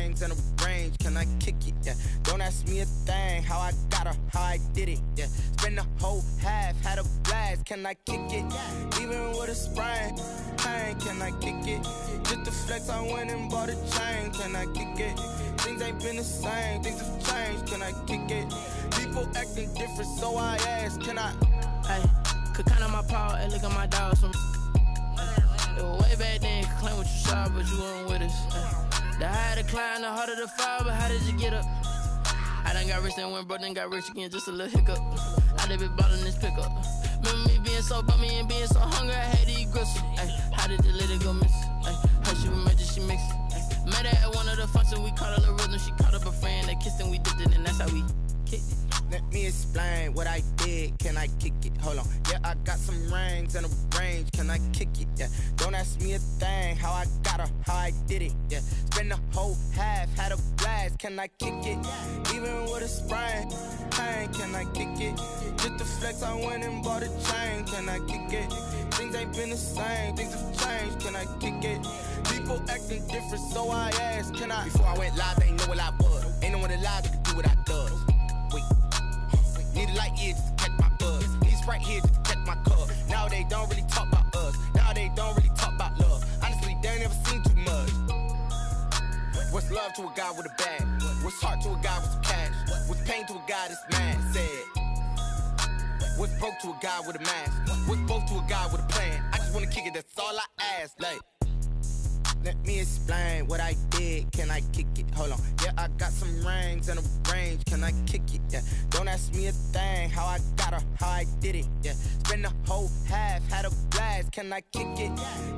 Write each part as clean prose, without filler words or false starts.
rings and a range, can I kick it? Yeah. Don't ask me a thing, how I got her, how I did it. Yeah. Spend the whole half, had a blast, can I kick it? Even with a sprain, pain, can I kick it? Just the flex, I went and bought a chain, can I kick it? Things ain't been the same, things have changed, can I kick it? People acting different, so I ask, can I? Hey, could count on my power, and look at my dogs. Way back then, you could claim what you saw, but you weren't with us. The higher the climb, the harder the fall, but how did you get up? I done got rich, then went broke, then got rich again, just a little hiccup. I done been ballin' this pickup. Remember me being so bummy and being so hungry, I had to eat gristle. Ay, how did you let it go miss? Ay, how she remember she mixed. Met her at one of the functions, we caught her the rhythm, she caught up a friend, they kissed and we dipped it, and that's how we kicked it. Let me explain what I did, can I kick it? Hold on, yeah, I got some rings and a range, can I kick it? Yeah, don't ask me a thing, how I got her, how I did it. Yeah, spend the whole half, had a blast, can I kick it? Even with a sprain, pain, can I kick it? Just the flex, I went and bought a chain, can I kick it? Things ain't been the same, things have changed, can I kick it? People acting different, so I ask, can I? Before I went live, they ain't know what I was. Ain't no one alive that could do what I does. Wait. Need a light year just to catch my buzz. Need Sprite here just to catch my cup. Now they don't really talk about us. Now they don't really talk about love. Honestly, they ain't never seen too much. What's love to a guy with a bag? What's heart to a guy with some cash? What's pain to a guy that's mad? Said. What's broke to a guy with a mask? What's both to a guy with a plan? I just wanna kick it, that's all I ask. Like, let me explain what I did, can I kick it? Hold on, yeah, I got some rings and a range, can I kick it? Yeah, don't ask me a thing, how I got her, how I did it. Yeah, spend the whole half, had a blast, can I kick it?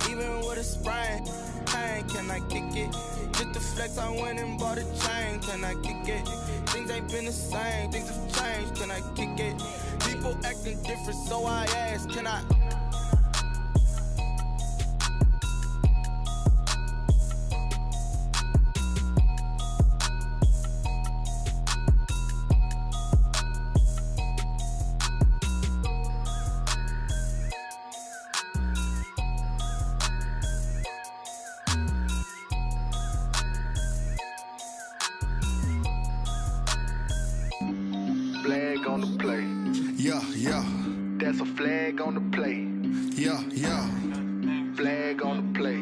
Even with a sprain, pain, can I kick it? Just the flex, I went and bought a chain, can I kick it? Things ain't been the same, things have changed, can I kick it? People acting different, so I ask, can I? Flag on the play. Yeah, yeah. That's a flag on the play. Yeah, yeah. Flag on the play.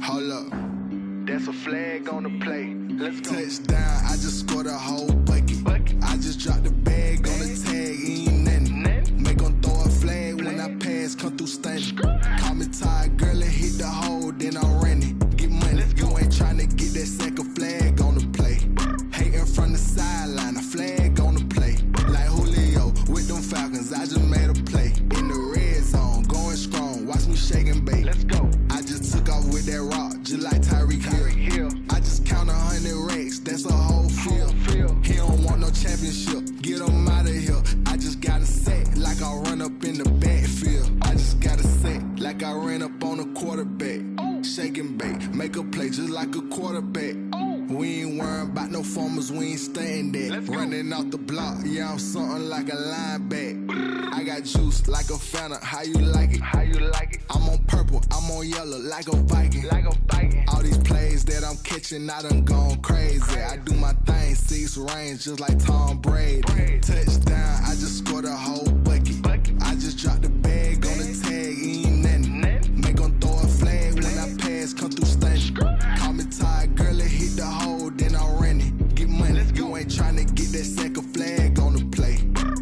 Hold up. That's a flag on the play. Let's go. Touchdown, I just scored a whole bucket. I just dropped the bag on the tag, ain't nothing. Make 'em throw a flag when I pass, come through stunning. Call me tired, girl, and hit the hole, then I'm running. Get money, you ain't tryna get that second flag on the play. Hating from the sideline, a flag on the play. Like Julio with them Falcons, I just made a play. In the red zone, going strong, watch me shake and bake. Let's go. I just took off with that rock, just like Tyreek Hill. I just count 100 racks, that's a whole field. He don't want no championship, get him out of here. I just got a set, like I run up in the backfield. I just got a set, like I ran up on a quarterback. Shake and bake, make a play just like a quarterback. We ain't worrying about no formers, we ain't staying there. Running out the block, yeah, I'm something like a lineback. I got juice like a Fanta, how you like it? How you like it? I'm on purple, I'm on yellow, like a Viking. Like a Viking. All these plays that I'm catching, I done gone crazy. I do my thing, 6 range, just like Tom Brady. Touchdown, I just scored a whole bucket. I just dropped the bag on the tag, ain't nothing. Make 'em throw a flag when I pass, come through stunning. Call me tired, girl, and hit the hole, then I'm running. Get money, you ain't tryna get that second flag on the play.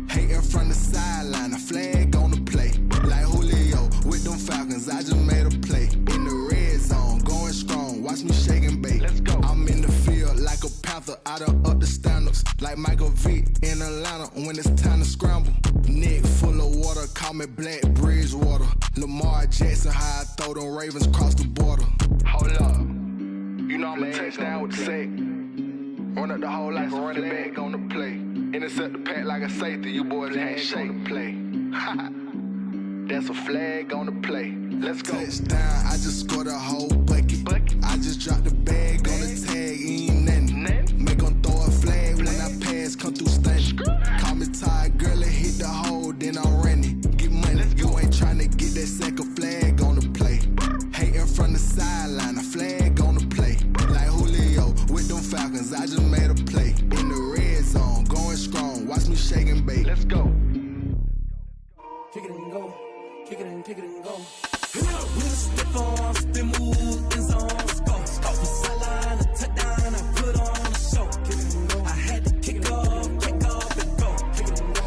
Hating from the sideline, a flag on the play. Like Julio with them Falcons, I just made a play. In the red zone, going strong, watch me shake and bake. Let's go. I'm in the field like a Panther, I done up the standards. Like Michael Vick in Atlanta when it's time to scramble. Neck full of water, call me Black Bridgewater. Lamar Jackson, how I throw them Ravens cross the border. Hold up. You know I'm a touchdown with the sack. Run up the hole like a running back on the play. Intercept the pack like a safety. You boys can't shake the play. That's a flag on the play. Let's go. Touchdown, I just scored a whole bucket. I just dropped the bag on the tag, ain't nothing. Make 'em throw a flag when I pass, come through stunning. Call me tired, girl, and hit the hole, then I'm running. Get money, you ain't tryna get that second flag on the play. Hating from the sideline, a flag on the play. Like Julio with them Falcons. cause I just made a play. In the red zone, going strong, watch me shake and bake. Let's go. Kick it and go. Kick it and go. With a stiff arm, spin move, in zone, let's go. From sideline to touchdown, I put on a show. I had to kick off and go.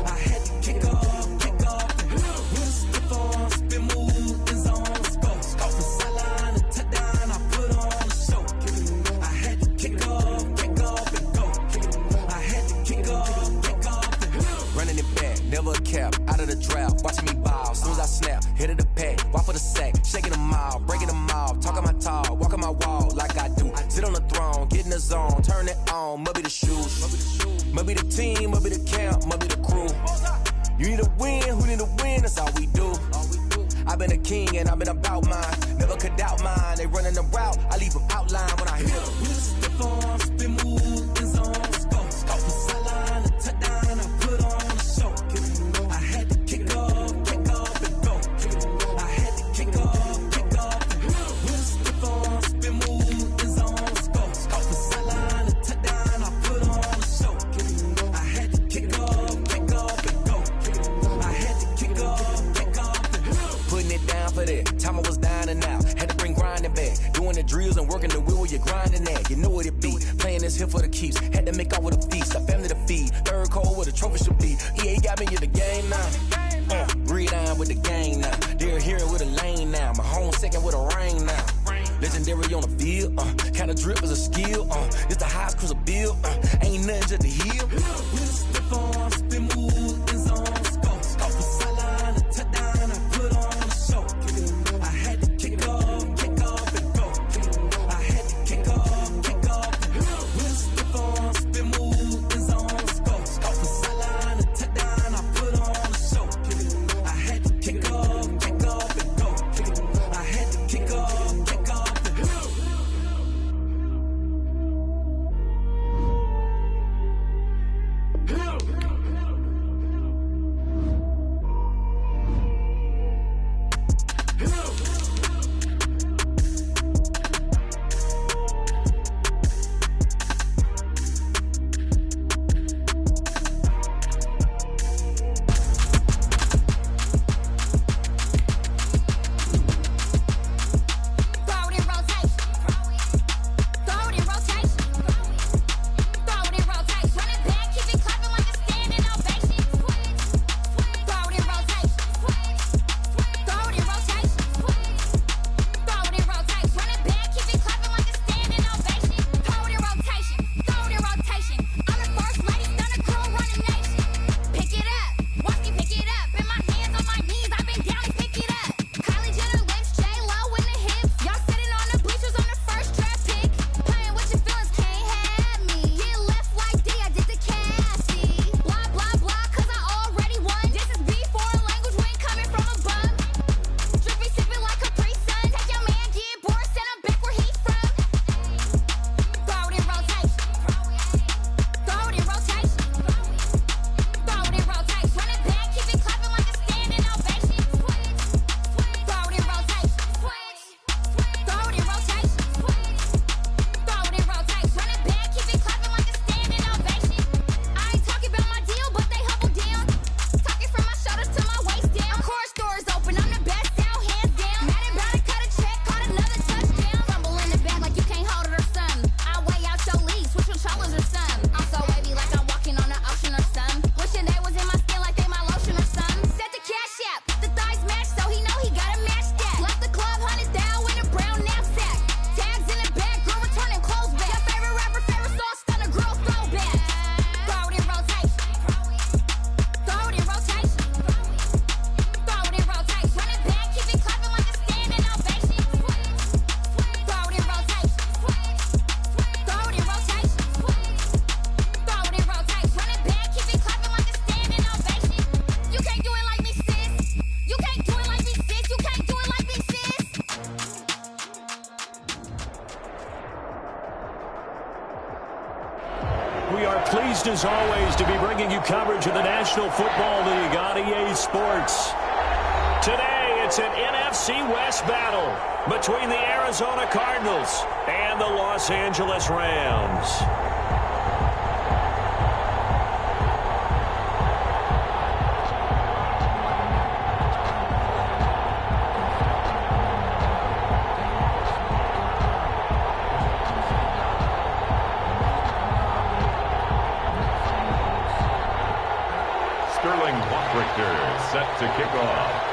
I had to kick off and go. With a stiff arm, spin move, in zone, let's go. From sideline to touchdown, I put on a show. I had to kick off and go. I had to kick off and go. Running it back, never a cap, out of the draft, watching me ball. Soon as I snap, hit of the pack, walk for the sack, shaking them all, breaking them all, talking my talk, walking my wall like I do. Sit on the throne, get in the zone, turn it on, must be the shoes, must be the team, must be the camp, must be the crew. You need a win, who need a win, that's all we do. I've been a king and I've been about mine, never could doubt mine. They running the route, I leave them outline when I hit them. With a stiff arm, spin move, in zone, let's go. From sideline to touchdown, I put on a show. I had to kick off and go. I had to kick off and go. With a stiff arm, spin move, in zone, let's go. From sideline to touchdown, I put on a show. I had to kick off and go. I had to kick off and go. Putting it down for that, time I was down and out. Had to bring grinding back, doing the drills and working the wheel where you're grinding at. You know what it be, playing this here for the keeps. Had to make off with a feast, a family to feed. Third cold where the trophy should be. EA got me in the game now. Breed on with the game now. They're here with a lane now. My home second with a rain now. Legendary on the field, kinda drip is a skill. It's the highest cruiser bill, ain't nothing just to heal. With a stiff arm, spin move, in zone, let's go. From sideline to touchdown, I put on a show. I had to kick off and go. I had to kick off and go. With a stiff arm, spin move, in zone, let's go. From sideline to touchdown, I put on a show. I had to kick off and go. I had to kick off and go. We are pleased, as always, to be bringing you coverage of the National Football League on EA Sports. Today, it's an NFC West battle between the Arizona Cardinals and the Los Angeles Rams. throwing clock Richter, set to kick off.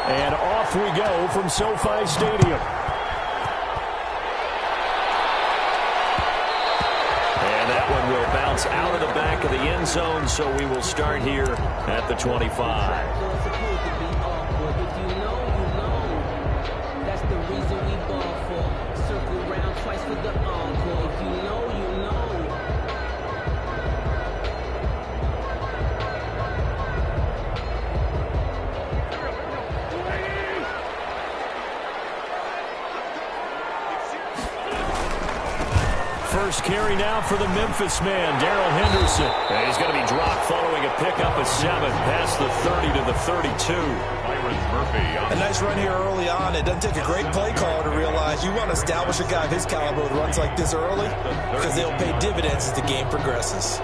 And off we go from SoFi Stadium. And that one will bounce out of the back of the end zone, so we will start here at the 25. First carry now for the Memphis man, Darrell Henderson. And he's going to be dropped following a pickup of 7 past the 30 to the 32. A nice run here early on. It doesn't take a great play caller to realize you want to establish a guy of his caliber with runs like this early because they'll pay dividends as the game progresses.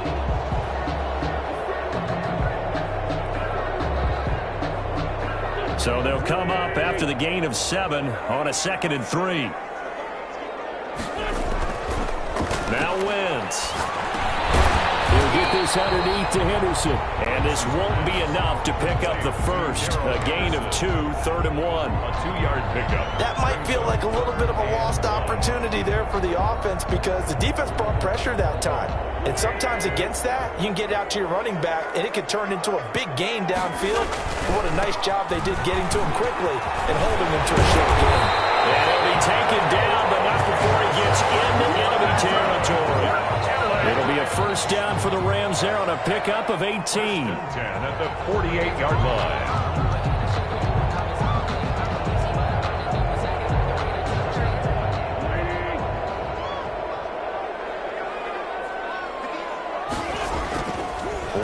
So they'll come up after the gain of 7 on a 2nd and 3. Now Wentz. He'll get this underneath to Henderson. And this won't be enough to pick up the first. A gain of 2, 3rd and 1. A 2-yard pickup. That might feel like a little bit of a lost opportunity there for the offense because the defense brought pressure that time. And sometimes against that, you can get out to your running back, and it could turn into a big gain downfield. And what a nice job they did getting to him quickly and holding him to a short gain. And he'll be taken down, but not before he gets into enemy territory. It'll be a first down for the Rams there on a pickup of 18. 10 at the 48-yard line.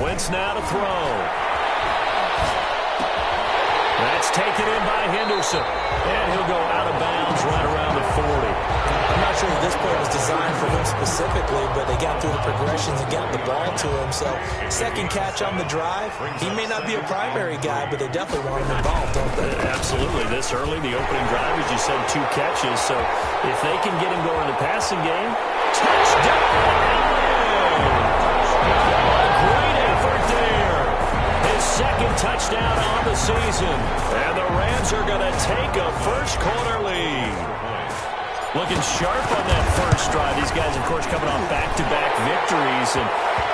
Wentz now to throw. That's taken in by Henderson. And he'll go out of bounds right around the 40. I'm not sure if this play was designed for him specifically, but they got through the progressions and got the ball to him. So, second catch on the drive. He may not be a primary guy, but they definitely want him involved, don't they? Absolutely. This early, the opening drive, as you said, 2 catches. So, if they can get him going in the passing game, touchdown! Great effort there. His second touchdown on the season. And the Rams are going to take a first-quarter lead. Looking sharp on that first drive. These guys, of course, coming off back-to-back victories. And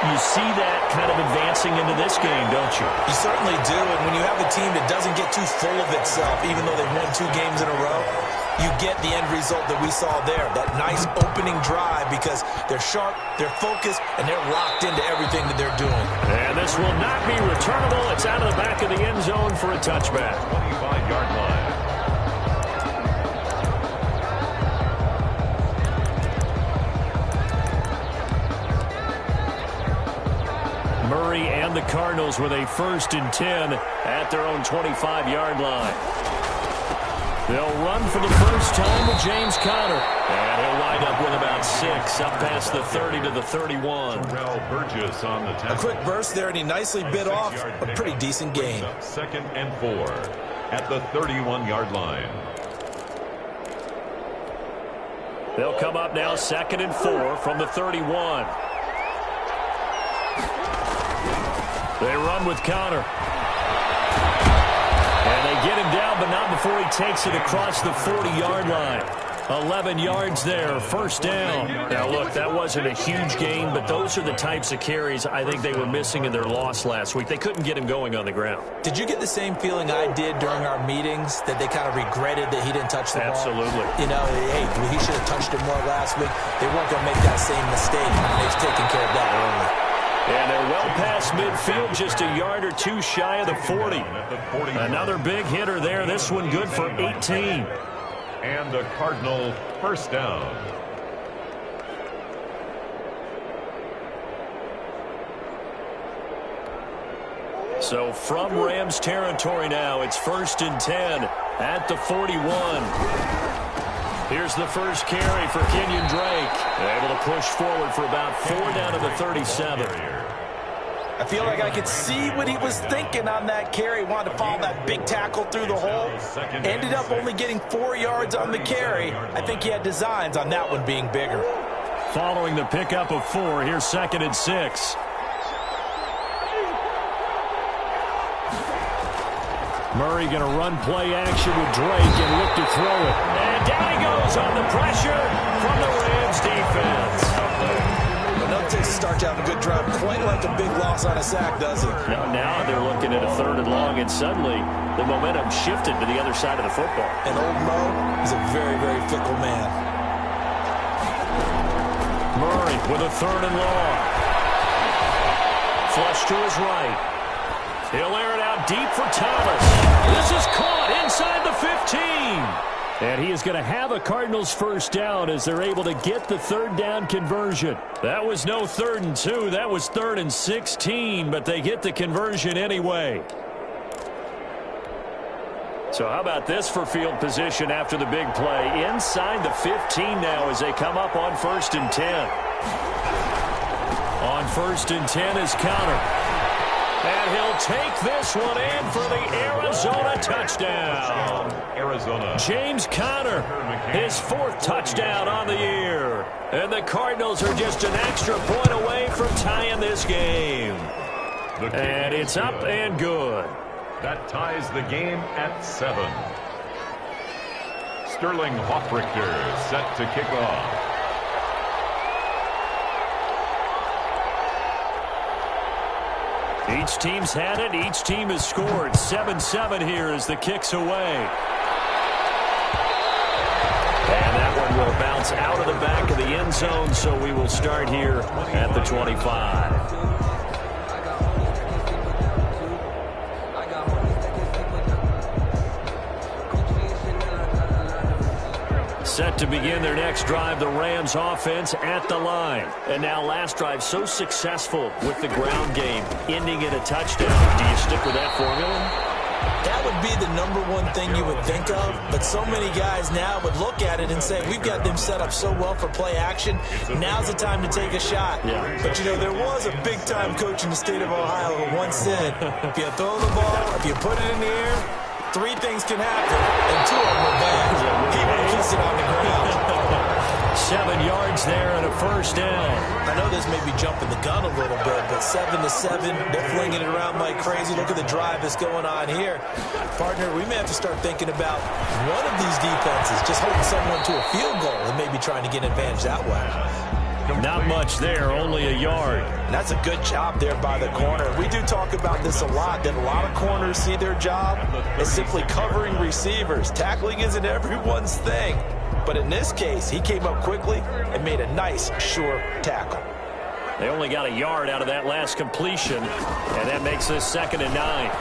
you see that kind of advancing into this game, don't you? You certainly do. And when you have a team that doesn't get too full of itself, even though they've won 2 games in a row, you get the end result that we saw there, that nice opening drive because they're sharp, they're focused, and they're locked into everything that they're doing. And this will not be returnable. It's out of the back of the end zone for a touchback. 25-yard line. Murray and the Cardinals with a 1st and 10 at their own 25-yard line. They'll run for the first time with James Conner. And he'll wind up with about 6 up past the 30 to the 31. Terrell Burgess on the tackle. A quick burst there, and he nicely bit off a pretty decent gain. 2nd and 4 at the 31-yard line. They'll come up now 2nd and 4 from the 31. They run with Conner. And they get him down, but not before he takes it across the 40-yard line. 11 yards there, first down. Now, look, that wasn't a huge gain, but those are the types of carries I think they were missing in their loss last week. They couldn't get him going on the ground. Did you get the same feeling I did during our meetings, that they kind of regretted that he didn't touch the ball? Absolutely. You know, hey, he should have touched it more last week. They weren't going to make that same mistake, and they've taken care of that early. And they're well past midfield, just a yard or 2 shy of the 40. Another big hitter there. This one good for 18. And the Cardinal first down. So from Rams territory now, it's 1st and 10 at the 41. Here's the first carry for Kenyon Drake. Able to push forward for about 4 down to the 37. I feel like I could see what he was thinking on that carry. Wanted to follow that big tackle through the hole. Ended up only getting 4 yards on the carry. I think he had designs on that one being bigger. Following the pickup of 4, here's 2nd and 6. Murray going to run play action with Drake and look to throw it. And down he goes on the pressure from the Rams defense. Enough to start out a good drive, quite like a big loss on a sack, does it? Now they're looking at a 3rd and long, and suddenly the momentum shifted to the other side of the football. And old Mo is a very, very fickle man. Murray with a 3rd and long. Flush to his right. He'll air it out deep for Thomas. This is caught inside the 15. And he is going to have a Cardinals first down as they're able to get the 3rd down conversion. That was no 3rd and 2. That was 3rd and 16, but they get the conversion anyway. So how about this for field position after the big play? Inside the 15 now as they come up on 1st and 10. On 1st and 10 is Conner. And he'll take this one in for the Arizona touchdown. Arizona. James Conner, his 4th touchdown on the year. And the Cardinals are just an extra point away from tying this game. And it's up and good. That ties the game at 7. Sterling Hoffrichter set to kick off. Each team's had it. Each team has scored. 7-7 here as the kick's away. And that one will bounce out of the back of the end zone, so we will start here at the 25. Set to begin their next drive, the Rams offense at the line. And now last drive so successful with the ground game, ending in a touchdown. Do you stick with that formula? That would be the #1 thing you would think of, but so many guys now would look at it and say, we've got them set up so well for play action, now's the time to take a shot. Yeah. But, you know, there was a big-time coach in the state of Ohio who once said, if you throw the ball, if you put it in the air, 3 things can happen, and 2 of them are bad. He would kiss it on the ground. 7 yards there and a first down. I know this may be jumping the gun a little bit, but 7-7, they're flinging it around like crazy. Look at the drive that's going on here. Partner, we may have to start thinking about one of these defenses just holding someone to a field goal and maybe trying to get an advantage that way. Not much there, only a yard. And that's a good job there by the corner. We do talk about this a lot, that a lot of corners see their job as simply covering receivers. Tackling isn't everyone's thing. But in this case, he came up quickly and made a nice, sure tackle. They only got a yard out of that last completion, and that makes this 2nd and 9.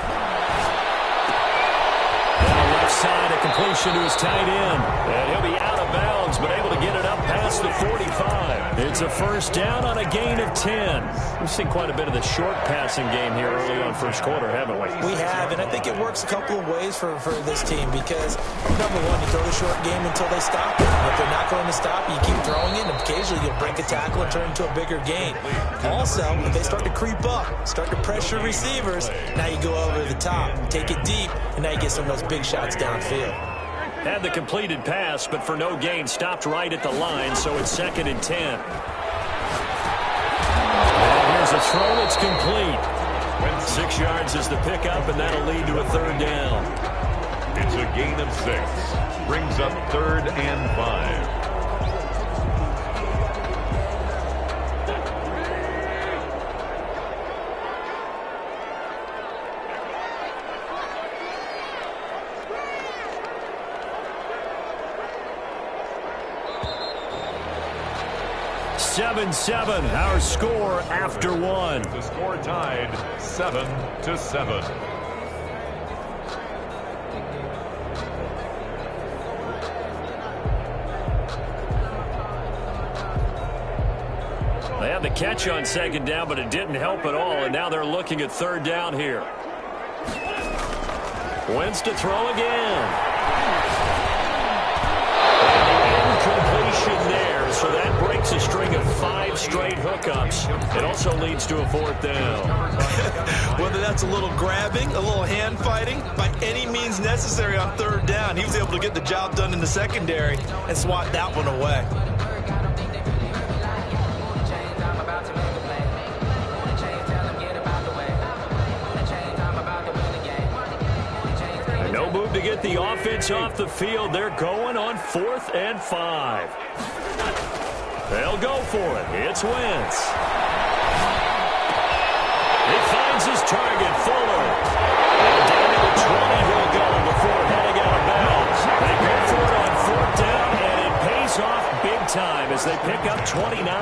On the left side, a completion to his tight end. And he'll be out of bounds, but able to get it up past the 45. It's a first down on a gain of 10. We've seen quite a bit of the short passing game here early on first quarter, haven't we? We have, and I think it works a couple of ways for this team because, #1, you throw the short game until they stop it. And if they're not going to stop it, you keep throwing it, and occasionally you'll break a tackle and turn it into a bigger gain. Also, if they start to creep up, start to pressure receivers, now you go over the top, take it deep, and now you get some of those big shots downfield. Had the completed pass, but for no gain, stopped right at the line, so it's 2nd and 10. And here's a throw that's complete. 6 yards is the pickup, and that'll lead to a 3rd down. It's a gain of 6. Brings up 3rd and 5. Seven, our score after 1. The score tied 7-7. They had the catch on 2nd down, but it didn't help at all, and now they're looking at 3rd down here. Wentz to throw again. Incompletion there, so that breaks a string of 5 straight hookups. It also leads to a 4th down. Whether that's a little grabbing, a little hand fighting, by any means necessary on 3rd down, he was able to get the job done in the secondary and swat that one away. get the offense off the field. They're going on 4th and 5. They'll go for it. It's Wentz. He finds his target, Fuller. And down to the 20 he'll go before heading out of bounds. They go for it on 4th down, and it pays off big time as they pick up 29.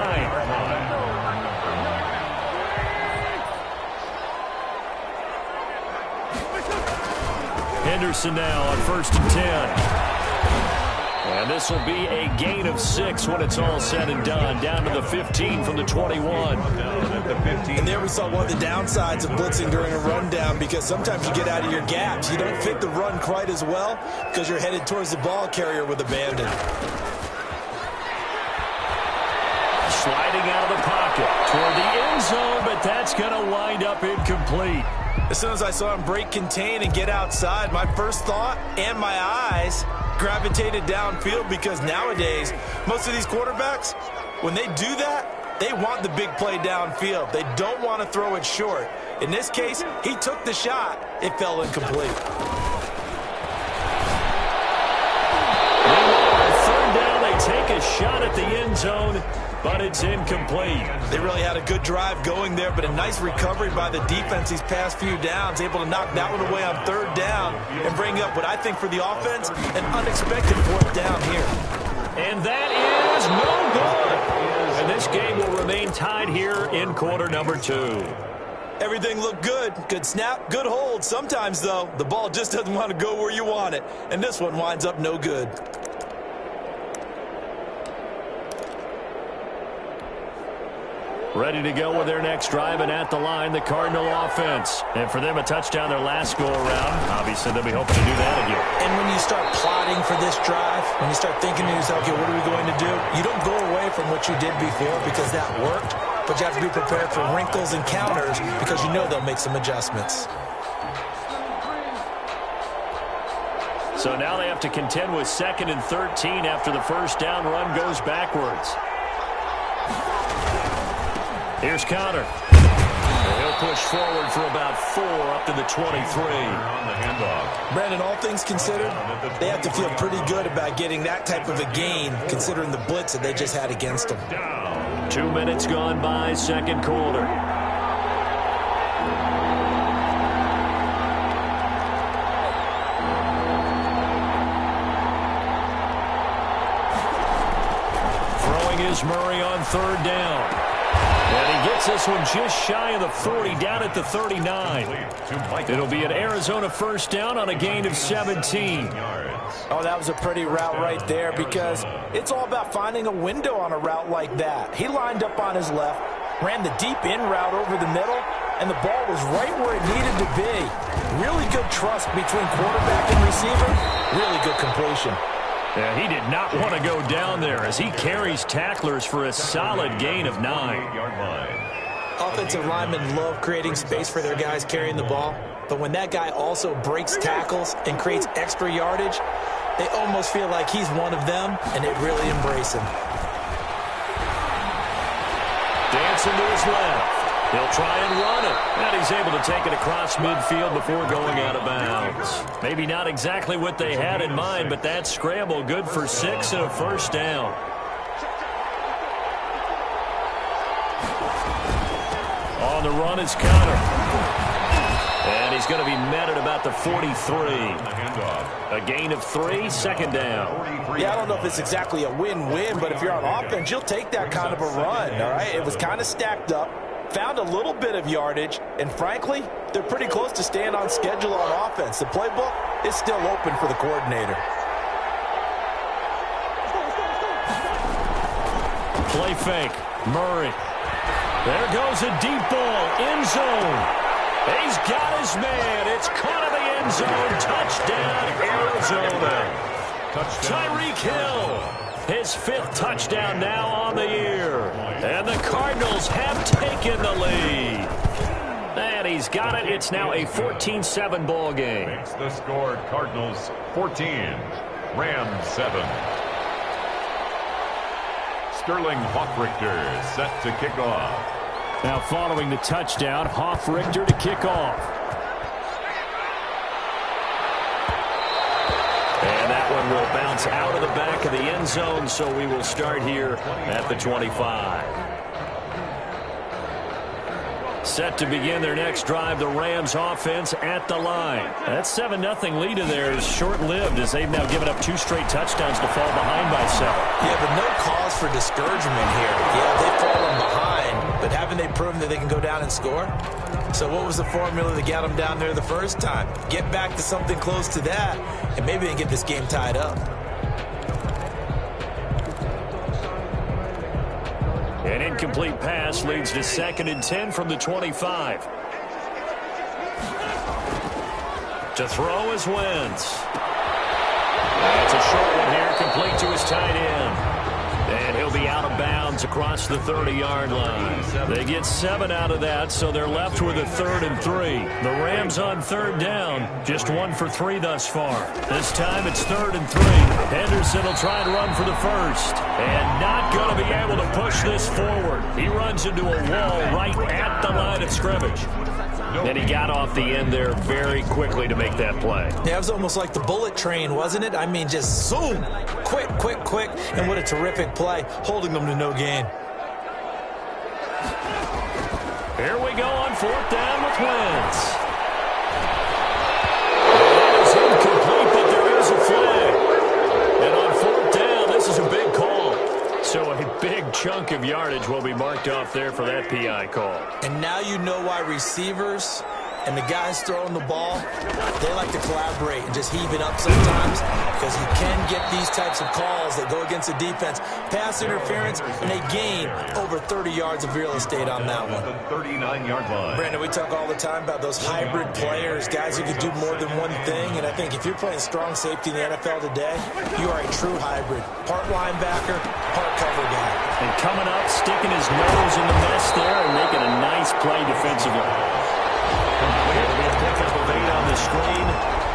Henderson now on 1st and 10. And this will be a gain of 6 when it's all said and done. Down to the 15 from the 21. And there we saw one of the downsides of blitzing during a rundown, because sometimes you get out of your gaps. You don't fit the run quite as well because you're headed towards the ball carrier with abandon. Sliding out of the pocket toward the end zone, but that's going to wind up incomplete. As soon as I saw him break contain and get outside, my first thought and my eyes gravitated downfield, because nowadays, most of these quarterbacks, when they do that, they want the big play downfield. They don't want to throw it short. In this case, he took the shot. It fell incomplete. On 3rd down, they take a shot at the end zone, but it's incomplete. They really had a good drive going there, but a nice recovery by the defense these past few downs, able to knock that one away on 3rd down and bring up what I think for the offense, an unexpected 4th down here. And that is no good. And this game will remain tied here in quarter number 2. Everything looked good. Good snap, good hold. Sometimes, though, the ball just doesn't want to go where you want it, and this one winds up no good. Ready to go with their next drive, and at the line, the Cardinal offense. And for them, a touchdown their last go-around. Obviously, they'll be hoping to do that again. And when you start plotting for this drive, when you start thinking to yourself, okay, what are we going to do? You don't go away from what you did before because that worked, but you have to be prepared for wrinkles and counters because you know they'll make some adjustments. So now they have to contend with 2nd and 13 after the first down run goes backwards. Here's Conner. He'll push forward for about 4 up to the 23. Brandon, all things considered, they have to feel pretty good about getting that type of a gain considering the blitz that they just had against them. 2 minutes gone by, 2nd quarter. Throwing is Murray on 3rd down. And he gets this one just shy of the 40, down at the 39. It'll be an Arizona 1st down on a gain of 17. Oh, that was a pretty route right there, because it's all about finding a window on a route like that. He lined up on his left, ran the deep in route over the middle, and the ball was right where it needed to be. Really good trust between quarterback and receiver. Really good completion. Yeah, he did not want to go down there as he carries tacklers for a solid gain of 9. Offensive linemen love creating space for their guys carrying the ball, but when that guy also breaks tackles and creates extra yardage, they almost feel like he's one of them, and they really embrace him. Dancing to his left. He'll try and run it, and he's able to take it across midfield before going out of bounds. Maybe not exactly what they had in mind, but that scramble good for 6 and a 1st down. On the run is Conner. And he's going to be met at about the 43. A gain of 3, 2nd down. Yeah, I don't know if it's exactly a win-win, but if you're on offense, you'll take that kind of a run, all right? It was kind of stacked up. Found a little bit of yardage, and frankly, they're pretty close to staying on schedule on offense. The playbook is still open for the coordinator. Play fake. Murray. There goes a deep ball. End zone. He's got his man. It's caught in the end zone. Touchdown, Arizona. Tyreek Hill. His 5th touchdown now on the year. And the Cardinals have taken the lead. And he's got it. It's now a 14-7 ball game. Makes the score Cardinals 14, Rams 7. Sterling Hoffrichter set to kick off. Now following the touchdown, Hoffrichter to kick off. one will bounce out of the back of the end zone, so we will start here at the 25. Set to begin their next drive, the Rams offense at the line. That 7-0 lead of theirs is short-lived as they've now given up 2 straight touchdowns to fall behind by 7. Yeah, but no cause for discouragement here. Yeah, they've fallen behind, but haven't they proven that they can go down and score? So what was the formula to get them down there the first time? Get back to something close to that, and maybe they can get this game tied up. An incomplete pass leads to 2nd and 10 from the 25. To throw is Wentz. That's a short one here, complete to his tight end. And he'll be out of bounds across the 30-yard line. They get 7 out of that, so they're left with a 3rd and 3. The Rams on 3rd down, just 1 for 3 thus far. This time it's 3rd and 3. Henderson will try and run for the first. And not going to be able to push this forward. He runs into a wall right at the line of scrimmage. And he got off the end there very quickly to make that play. Yeah, it was almost like the bullet train, wasn't it? I mean, just zoom. Quick, quick, quick. And what a terrific play, holding them to no gain. Here we go on 4th down with Wentz. That is incomplete, but there is a flag. And on 4th down, this is a big call. So a big chunk of yardage will be marked off there for that PI call. And now you know why receivers and the guys throwing the ball, they like to collaborate and just heave it up sometimes, because you can get these types of calls that go against the defense. Pass interference, and they gain over 30 yards of real estate on that one. The 39-yard line. Brandon, we talk all the time about those hybrid players, guys who can do more than one thing, and I think if you're playing strong safety in the NFL today, you are a true hybrid. Part linebacker, part cover guy. And coming up, sticking his nose in the mess there and making a nice play defensively. It'll be a pickup of 8 on the screen,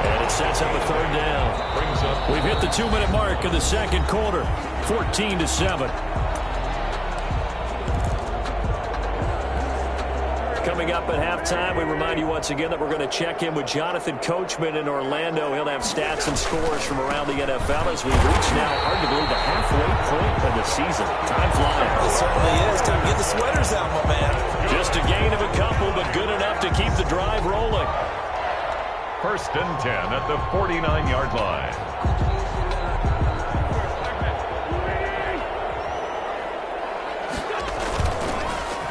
and it sets up a 3rd down. We've hit the 2-minute mark of the 2nd quarter, 14-7. Coming up at halftime, we remind you once again that we're going to check in with Jonathan Coachman in Orlando. He'll have stats and scores from around the NFL as we reach now, hard to believe, the halfway point of the season. Time flying. It certainly is. Time to get the sweaters out, my man. Just a gain of a couple, but good enough to keep the drive rolling. 1st and 10 at the 49-yard line.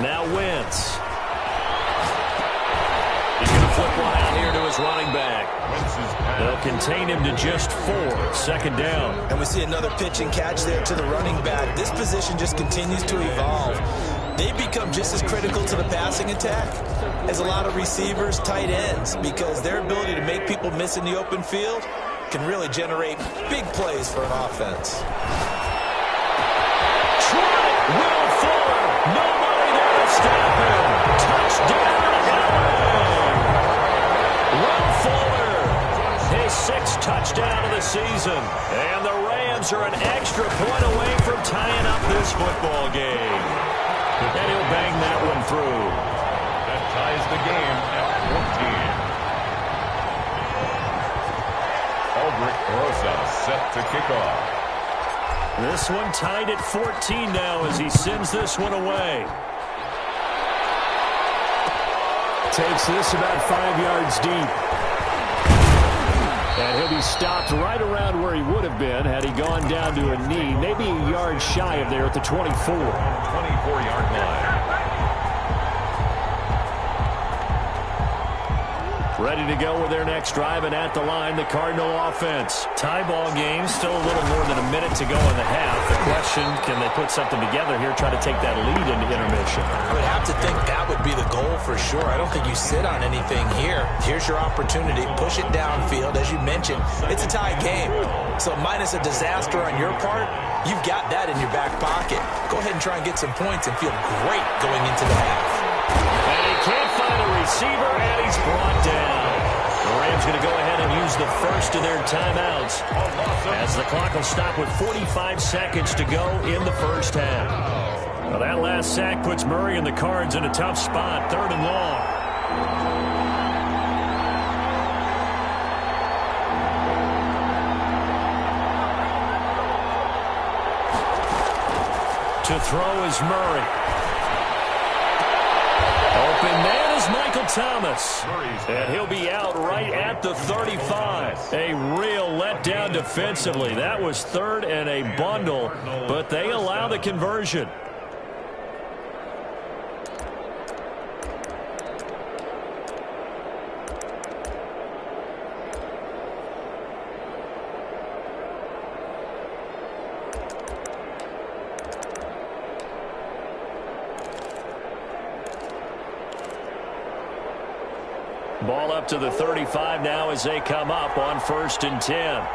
Now Wentz. He's going to flip one out here to his running back. They'll contain him to just 4. 2nd down. And we see another pitch and catch there to the running back. This position just continues to evolve. They become just as critical to the passing attack as a lot of receivers, tight ends, because their ability to make people miss in the open field can really generate big plays for an offense. Will Fuller. Nobody there to stop him. Touchdown, L.A. Will Fuller, his 6th touchdown of the season. And the Rams are an extra point away from tying up this football game. And he'll bang that one through. That ties the game at 14. Aldrich Rosa set to kick off. This one tied at 14 now as he sends this one away. Takes this about 5 yards deep. And he'll be stopped right around where he would have been had he gone down to a knee, maybe a yard shy of there at the 24. 24-yard line. Ready to go with their next drive, and at the line, the Cardinal offense. Tie ball game, still a little more than a minute to go in the half. The question, can they put something together here, try to take that lead into intermission? I would have to think that would be the goal for sure. I don't think you sit on anything here. Here's your opportunity. Push it downfield. As you mentioned, it's a tie game. So minus a disaster on your part, you've got that in your back pocket. Go ahead and try and get some points and feel great going into the half. And he can't find a receiver, and he's brought down. The Rams going to go ahead and use the first of their timeouts as the clock will stop with 45 seconds to go in the first half. Well, that last sack puts Murray and the Cards in a tough spot, 3rd and long. To throw is Murray. Open man is Michael Thomas. And he'll be out right at the 35. A real letdown defensively. That was third and a bundle, but they allow the conversion. Ball up to the 35 now as they come up on 1st and 10.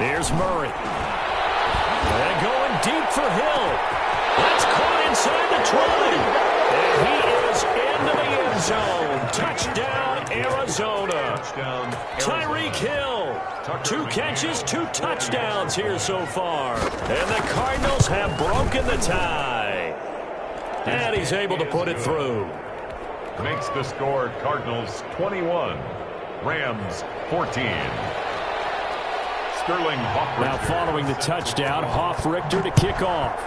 Here's Murray. And going deep for Hill. That's caught inside the 20. And he is into the end zone. Touchdown, Arizona. Tyreek Hill. 2 catches, 2 touchdowns here so far. And the Cardinals have broken the tie. And he's able to put it through. Makes the score Cardinals 21, Rams 14. Sterling Hoffrichter. Now following the touchdown, Hoffrichter to kick off.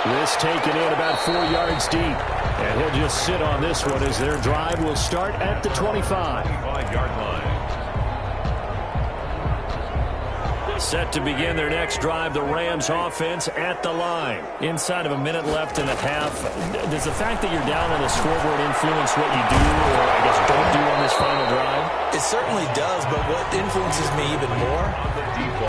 This taken in about 4 yards deep. And he'll just sit on this one as their drive will start at the 25. 25-yard line. Set to begin their next drive, the Rams offense at the line. Inside of a minute left in the half, does the fact that you're down on the scoreboard influence what you do, or I guess don't do on this final drive? It certainly does, but what influences me even more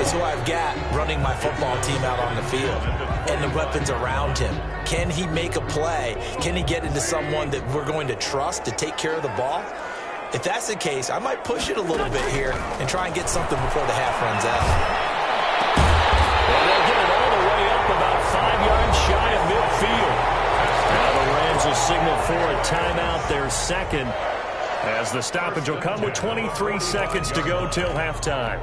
is who I've got running my football team out on the field and the weapons around him. Can he make a play? Can he get into someone that we're going to trust to take care of the ball? If that's the case, I might push it a little bit here and try and get something before the half runs out. And they'll get it all the way up about 5 yards shy of midfield. Now the Rams will signal for a timeout, their second, as the stoppage will come with 23 seconds to go till halftime.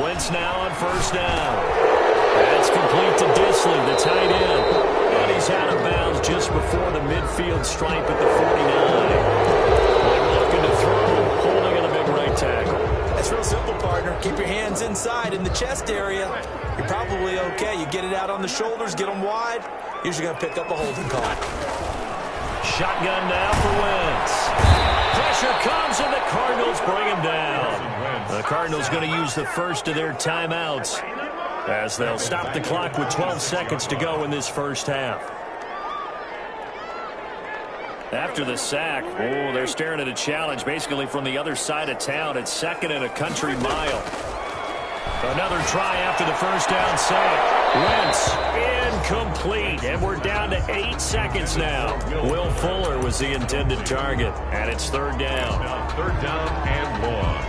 Wentz now on 1st down. That's complete to Disley, the tight end. And he's out of bounds just before the midfield stripe at the 49. They're looking to throw, holding in a big right tackle. That's real simple, partner. Keep your hands inside in the chest area. You're probably okay. You get it out on the shoulders, get them wide. Usually going to pick up a holding call. Shotgun now for Wentz. Pressure comes, and the Cardinals bring him down. The Cardinals going to use the first of their timeouts as they'll stop the clock with 12 seconds to go in this first half. After the sack, they're staring at a challenge basically from the other side of town. It's 2nd and a country mile. Another try after the first down sack. Wentz incomplete, and we're down to 8 seconds now. Will Fuller was the intended target, and it's 3rd down. 3rd down and long.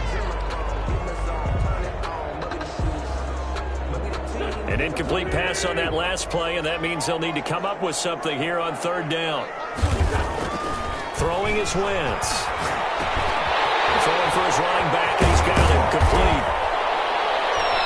An incomplete pass on that last play, and that means they'll need to come up with something here on 3rd down. Throwing is Wentz. Throwing for his running back, and he's got it complete.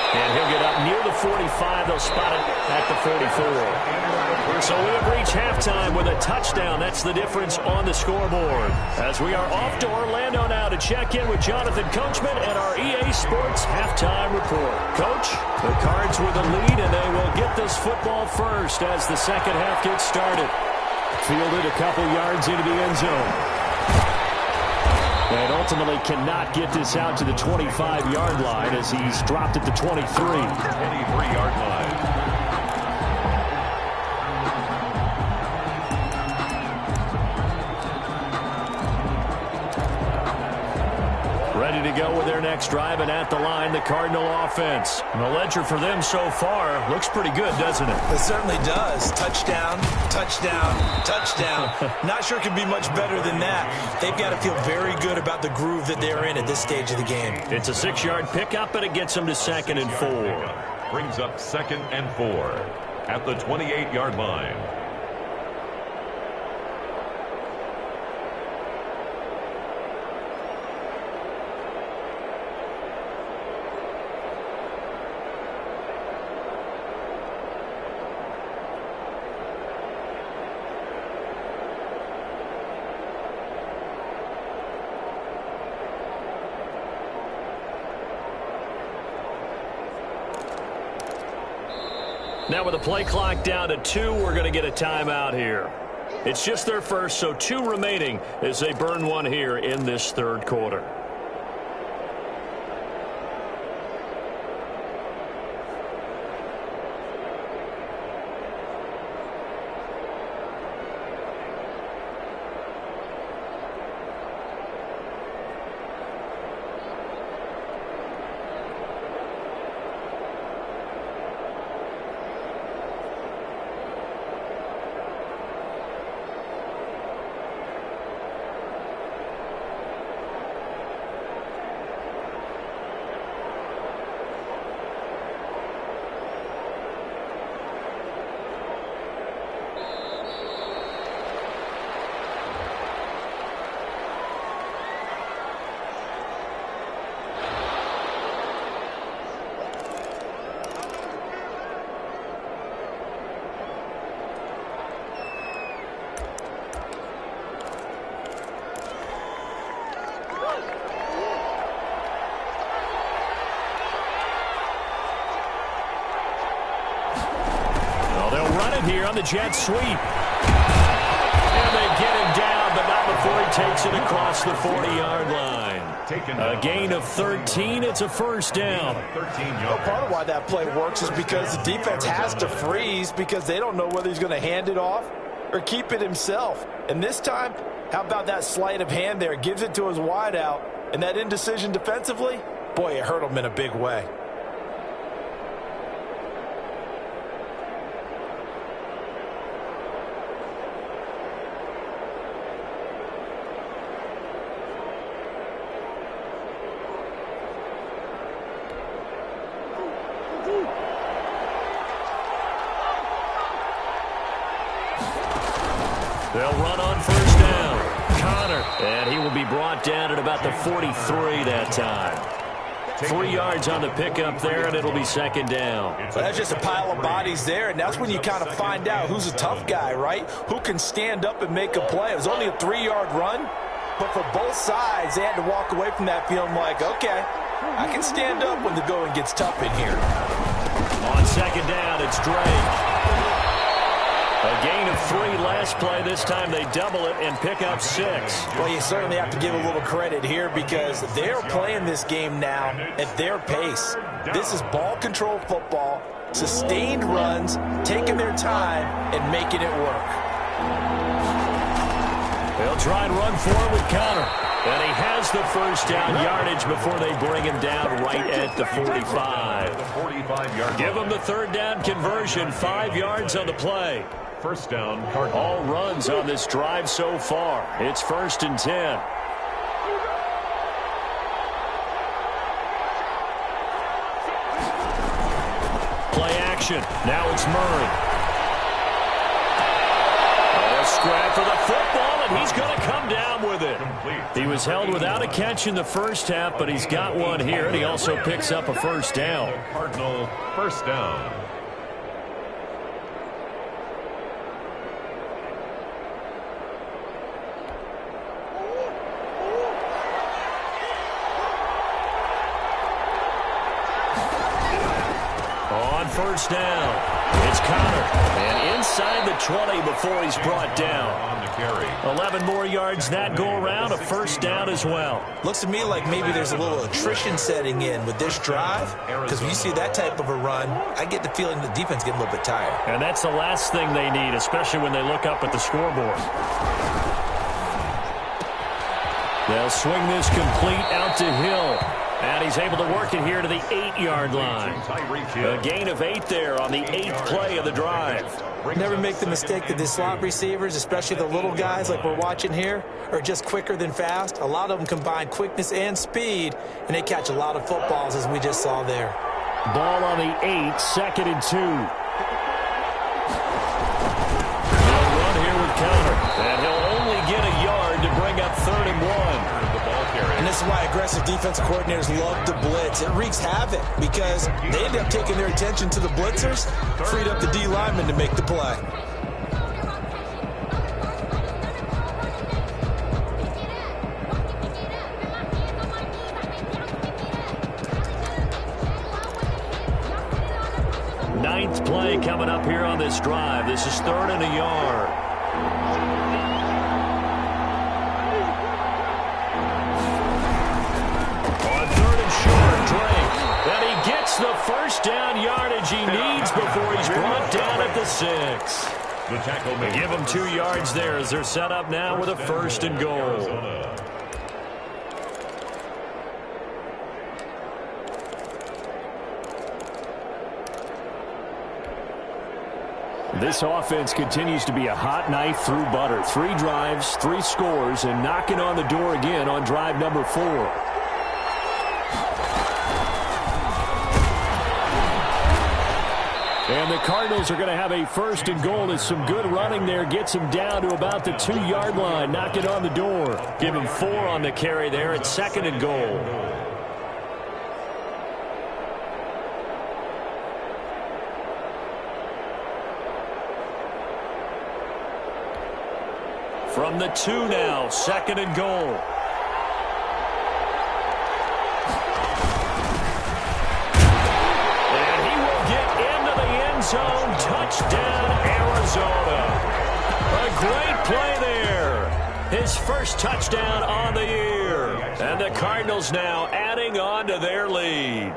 And he'll get up near the 45. They'll spot it at the 44. So we have reached halftime with a touchdown. That's the difference on the scoreboard. As we are off to Orlando now to check in with Jonathan Coachman and our EA Sports halftime report. Coach, the Cards with the lead, and they will get this football first as the second half gets started. Fielded a couple yards into the end zone. And ultimately cannot get this out to the 25-yard line as he's dropped at the 23. 23-yard line. Ready to go with their next drive, and at the line, the Cardinal offense. And the ledger for them so far looks pretty good, doesn't it? It certainly does. Touchdown, touchdown, touchdown. Not sure it could be much better than that. They've got to feel very good about the groove that they're in at this stage of the game. It's a 6-yard pickup, and it gets them to 2nd and 4. Brings up 2nd and 4 at the 28-yard line. Now with the play clock down to 2, we're going to get a timeout here. It's just their first, so 2 remaining as they burn one here in this third quarter. Here on the jet sweep. And they get him down, but not before he takes it across the 40-yard line. A gain of 13. It's a first down. Well, part of why that play works is because the defense has to freeze because they don't know whether he's going to hand it off or keep it himself. And this time, how about that sleight of hand there? Gives it to his wideout. And that indecision defensively, boy, it hurt him in a big way. They'll run on first down. Connor, and he will be brought down at about the 43 that time. 3 yards on the pickup there, and it'll be second down. Well, that's just a pile of bodies there, and that's when you kind of find out who's a tough guy, right? Who can stand up and make a play. It was only a 3-yard run, but for both sides, they had to walk away from that feeling like, okay, I can stand up when the going gets tough in here. On second down, it's Drake. A gain of 3 last play. This time they double it and pick up 6. Well, you certainly have to give a little credit here because they're playing this game now at their pace. This is ball control football, sustained runs, taking their time and making it work. They'll try and run forward with Connor. And he has the first down yardage before they bring him down right at the 45. Give him the third down conversion, 5 yards on the play. First down, Cardinals. All runs on this drive so far. It's 1st and 10. Play action. Now it's Murray. A scrap for the football, and he's going to come down with it. He was held without a catch in the first half, but he's got one here, and he also picks up a first down. Cardinal first down. First down. It's Connor. And inside the 20 before he's brought down. On the carry. 11 more yards that go around. A first down as well. Looks to me like maybe there's a little attrition setting in with this drive. Because when you see that type of a run, I get the feeling the defense getting a little bit tired. And that's the last thing they need, especially when they look up at the scoreboard. They'll swing this complete out to Hill. And he's able to work it here to the 8-yard line. A gain of 8 there on the 8th play of the drive. Never make the mistake that the slot receivers, especially the little guys like we're watching here, are just quicker than fast. A lot of them combine quickness and speed, and they catch a lot of footballs, as we just saw there. Ball on the 8, 2nd and 2. He'll run here with Connor, and he'll only get a yard to bring up 3rd and 1. And this is why aggressive defensive coordinators love to blitz. It wreaks havoc because they end up taking their attention to the blitzers, freed up the D lineman to make the play. play coming up here on this drive. This is 3rd and a yard. On 3rd and short, Drake. And he gets the first down yardage he needs before he's brought down at the 6. Give him 2 yards there as they're set up now with a 1st and goal. This offense continues to be a hot knife through butter. 3 drives, 3 scores, and knocking on the door again on drive number 4. And the Cardinals are going to have a 1st and goal as some good running there gets him down to about the 2-yard line. Knock it on the door. Give him 4 on the carry there at 2nd and goal. From the 2 now, 2nd and goal. And he will get into the end zone. Touchdown, Arizona. A great play there. His first touchdown on the year. And the Cardinals now adding on to their lead.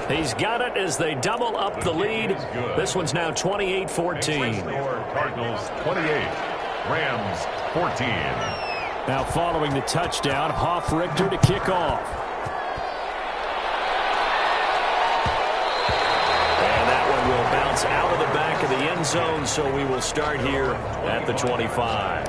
He's got it as they double up the lead. This one's now 28-14. Cardinals 28, Rams 14. Now following the touchdown, Hoff-Richter to kick off. And that one will bounce out of the back of the end zone, so we will start here at the 25.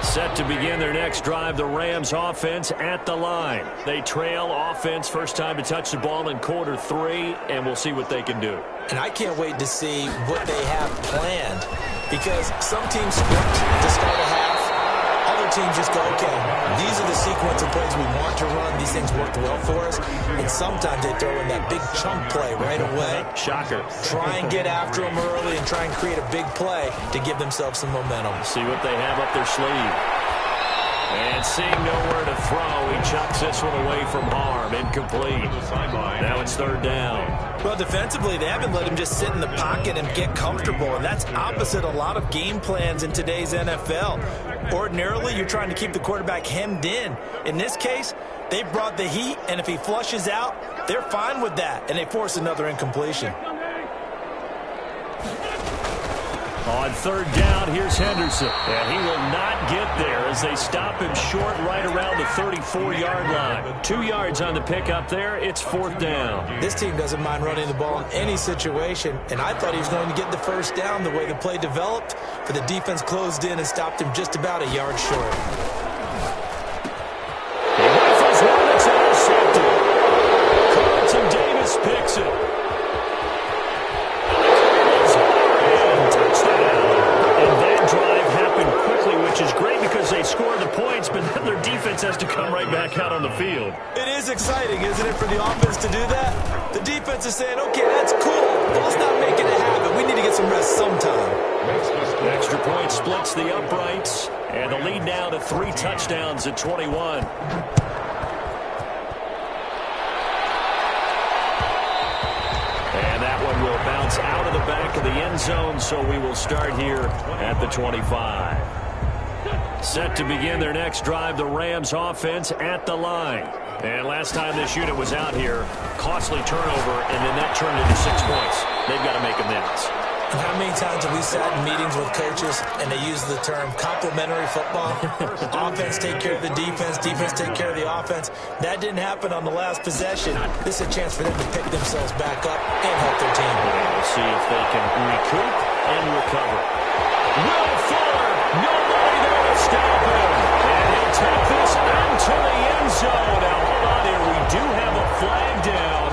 Set to begin their next drive, the Rams offense at the line. They trail offense, first time to touch the ball in quarter 3, and we'll see what they can do. And I can't wait to see what they have planned, because some teams script to start a half. Other teams just go, okay, these are the sequence of plays we want to run. These things worked well for us. And sometimes they throw in that big chunk play right away. Shocker. Try and get after them early and try and create a big play to give themselves some momentum. See what they have up their sleeve. And seeing nowhere to throw, he chucks this one away from harm. Incomplete. Now it's 3rd down. Well, defensively, they haven't let him just sit in the pocket and get comfortable, and that's opposite a lot of game plans in today's NFL. Ordinarily, you're trying to keep the quarterback hemmed in. In this case, they brought the heat, and if he flushes out, they're fine with that, and they force another incompletion. On 3rd down, here's Henderson. And he will not get there as they stop him short right around the 34-yard line. 2 yards on the pickup there. It's 4th down. This team doesn't mind running the ball in any situation, and I thought he was going to get the 1st down the way the play developed, but the defense closed in and stopped him just about a yard short. He rifles one that's intercepted. Carlton Davis picks it. Which is great because they score the points, but then their defense has to come right back out on the field. It is exciting, isn't it, for the offense to do that? The defense is saying, okay, that's cool, but let's not make it a habit. We need to get some rest sometime. The extra point splits the uprights, and the lead now to 3 touchdowns at 21. And that one will bounce out of the back of the end zone, so we will start here at the 25. Set to begin their next drive, the Rams offense at the line. And last time this unit was out here, costly turnover, and then that turned into 6 points. They've got to make amends. And how many times have we sat in meetings with coaches and they use the term complementary football? Offense take care of the defense, defense take care of the offense. That didn't happen on the last possession. This is a chance for them to pick themselves back up and help their team. We'll see if they can recoup and recover. Will Fuller, nobody there to stop him. And he'll take this into the end zone. Now hold on here, we do have a flag down.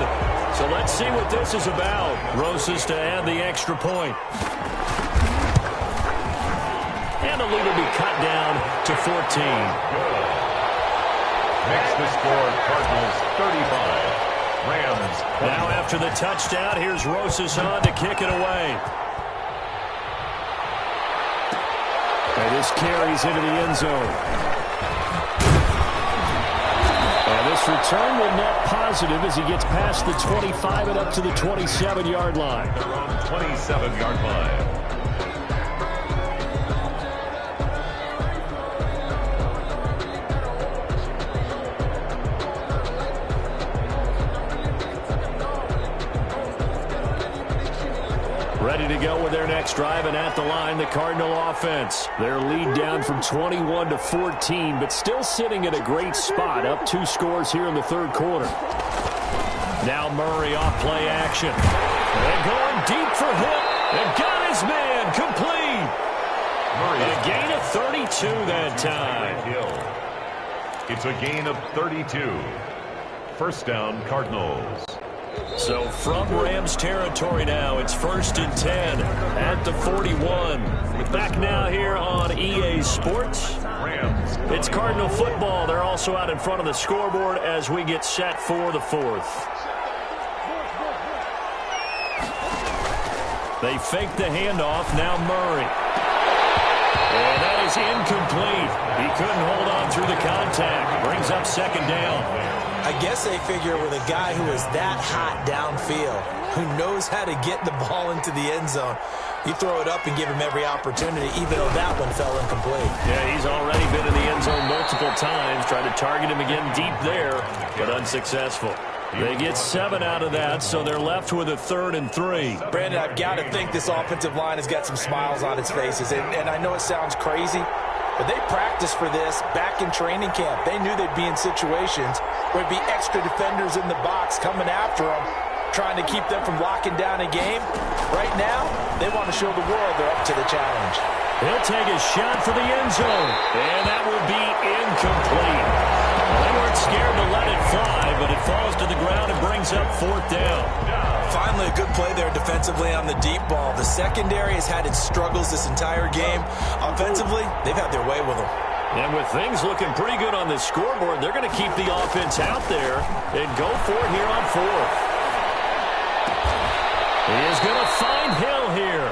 So let's see what this is about. Rosas to add the extra point. And the lead will be cut down to 14. Makes the score Cardinals 35. Rams 20. Now after the touchdown, here's Rosas on to kick it away. And this carries into the end zone. And this return will net positive as he gets past the 25 and up to the 27-yard line. They're on the 27-yard line. Ready to go with their next drive, and at the line, the Cardinal offense. Their lead down from 21 to 14, but still sitting at a great spot, up 2 scores here in the third quarter. Now Murray off play action. And going deep for Hill, and got his man complete. Murray, a gain of 32 that time. It's a gain of 32. First down, Cardinals. So from Rams territory now, it's 1st and 10 at the 41. Back now here on EA Sports. It's Cardinal football. They're also out in front of the scoreboard as we get set for the 4th. They fake the handoff. Now Murray. And that is incomplete. He couldn't hold on through the contact. Brings up 2nd down. I guess they figure with a guy who is that hot downfield, who knows how to get the ball into the end zone, you throw it up and give him every opportunity, even though that one fell incomplete. Yeah, he's already been in the end zone multiple times, trying to target him again deep there, but unsuccessful. They get 7 out of that, so they're left with a 3rd and 3. Brandon, I've got to think this offensive line has got some smiles on its faces, and I know it sounds crazy, but they practiced for this back in training camp. They knew they'd be in situations where there'd be extra defenders in the box coming after them, trying to keep them from locking down a game. Right now, they want to show the world they're up to the challenge. He'll take a shot for the end zone, and that will be incomplete. Well, they weren't scared to let it fly, but it falls to the ground and brings up 4th down. Finally, a good play there defensively on the deep ball. The secondary has had its struggles this entire game. Offensively, they've had their way with them. And with things looking pretty good on the scoreboard, they're going to keep the offense out there and go for it here on 4th. He is going to find Hill here.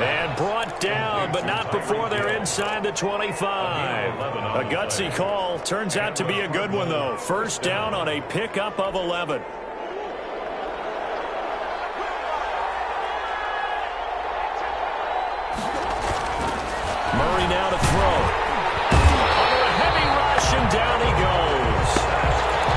And brought down, but not before they're inside the 25. A gutsy call. Turns out to be a good one, though. 1st down on a pickup of 11. Murray now to throw. Under a heavy rush, and down he goes.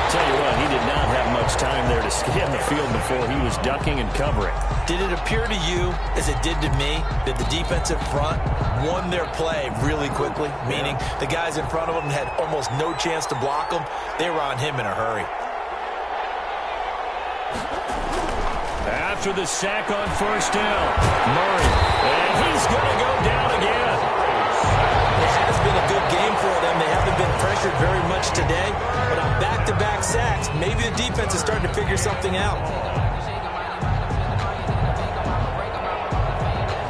Tell you what, he did not have much time there to scan the field before he was ducking and covering. Did it appear to you, as it did to me, that the defensive front won their play really quickly? Meaning the guys in front of them had almost no chance to block them. They were on him in a hurry. After the sack on 1st down, Murray. And he's going to go down again. It has been a good game for them. They haven't been pressured very much today. But on back-to-back sacks, maybe the defense is starting to figure something out.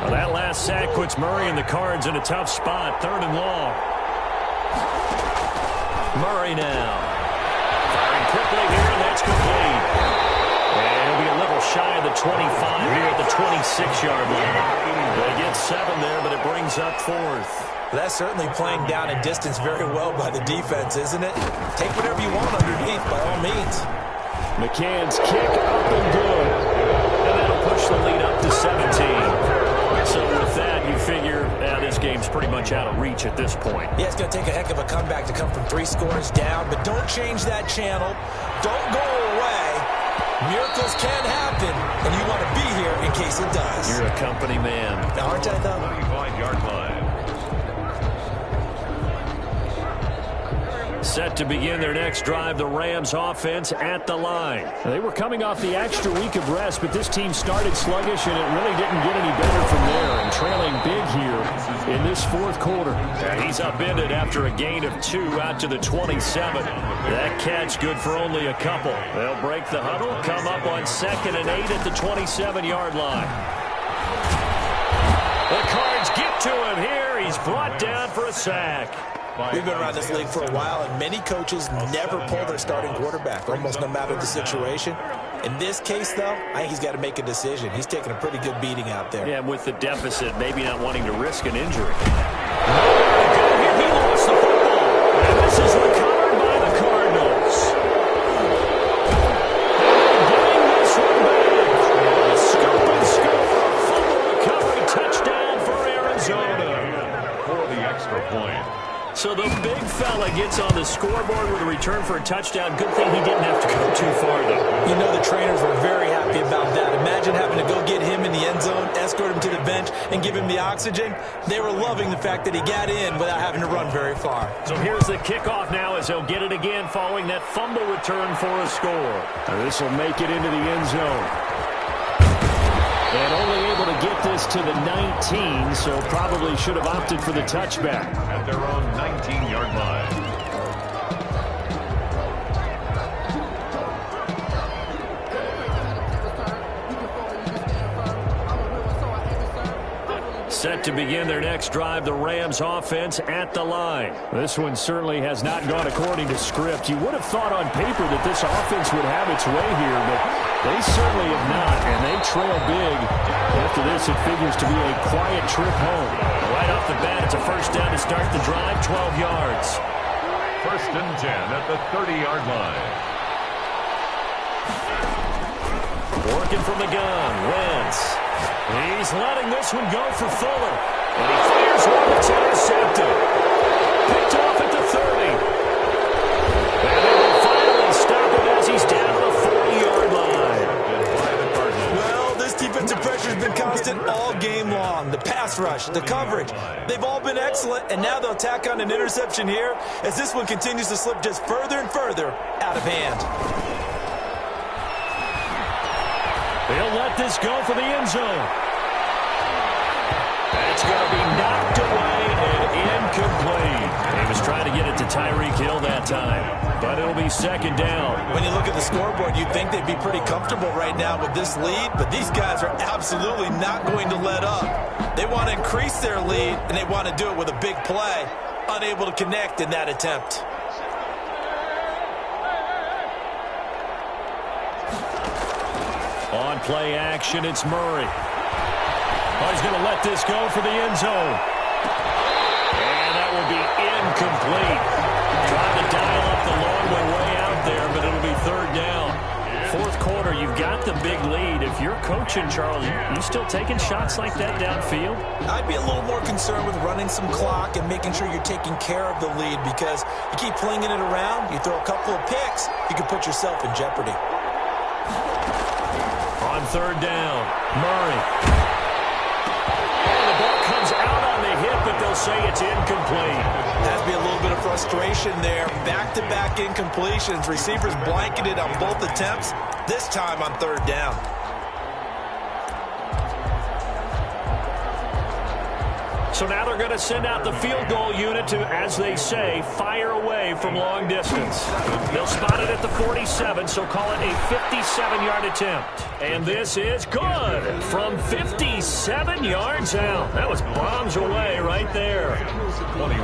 Well, that last sack puts Murray and the Cards in a tough spot. 3rd and long. Murray now. Firing quickly here, and that's complete. And he'll be a little shy of the 25 here at the 26-yard line. They get 7 there, but it brings up 4th. That's certainly playing down in distance very well by the defense, isn't it? Take whatever you want underneath, by all means. McCann's kick up and good. And that'll push the lead up to 17. So with that, you figure this game's pretty much out of reach at this point. Yeah, it's going to take a heck of a comeback to come from 3 scores down, but don't change that channel. Don't go away. Miracles can happen, and you want to be here in case it does. You're a company man. Aren't I, though? 25-yard line. Set to begin their next drive, the Rams offense at the line. They were coming off the extra week of rest, but this team started sluggish, and it really didn't get any better from there, and trailing big here in this 4th quarter. And he's upended after a gain of 2 out to the 27. That catch good for only a couple. They'll break the huddle, come up on 2nd and 8 at the 27-yard line. The Cards get to him here. He's brought down for a sack. We've been around this league for a while, and many coaches never pull their starting quarterback, almost no matter the situation. In this case, though, I think he's got to make a decision. He's taking a pretty good beating out there. Yeah, with the deficit, maybe not wanting to risk an injury. big fella gets on the scoreboard with a return for a touchdown. Good thing he didn't have to go too far, though. You know the trainers were very happy about that. Imagine having to go get him in the end zone, escort him to the bench, and give him the oxygen. They were loving the fact that he got in without having to run very far. So here's the kickoff now as they'll get it again following that fumble return for a score. This will make it into the end zone. And only able to get this to the 19, so probably should have opted for the touchback. At their own 19-yard line. Set to begin their next drive, the Rams offense at the line. This one certainly has not gone according to script. You would have thought on paper that this offense would have its way here, but they certainly have not, and they trail big. After this, it figures to be a quiet trip home. Right off the bat, it's a first down to start the drive, 12 yards. First and 10 at the 30-yard line. Working from the gun, Wentz. He's letting this one go for Fuller. And he fires one that's intercepted. Picked off at the 30. And they will finally stop him as he's down to the 40-yard line. Well, this defensive pressure has been constant all game long. The pass rush, the coverage, they've all been excellent, and now they'll tack on an interception here as this one continues to slip just further and further out of hand. They'll let this go for the end zone. That's going to be knocked away and incomplete. He was trying to get it to Tyreek Hill that time, but it'll be second down. When you look at the scoreboard, you'd think they'd be pretty comfortable right now with this lead, but these guys are absolutely not going to let up. They want to increase their lead, and they want to do it with a big play. Unable to connect in that attempt. On play action, it's Murray. Oh, he's going to let this go for the end zone. And that will be incomplete. Trying to dial up the long way out there, but it'll be third down. Fourth quarter, you've got the big lead. If you're coaching, Charles, you still taking shots like that downfield? I'd be a little more concerned with running some clock and making sure you're taking care of the lead, because you keep flinging it around, you throw a couple of picks, you can put yourself in jeopardy. On third down, Murray. And the ball comes out on the hit, but they'll say it's incomplete. Has be a little bit of frustration there. Back-to-back incompletions. Receivers blanketed on both attempts, this time on third down. So now they're going to send out the field goal unit to, as they say, fire away from long distance. They'll spot it at the 47, so call it a 57-yard attempt. And this is good from 57 yards out. That was bombs away right there.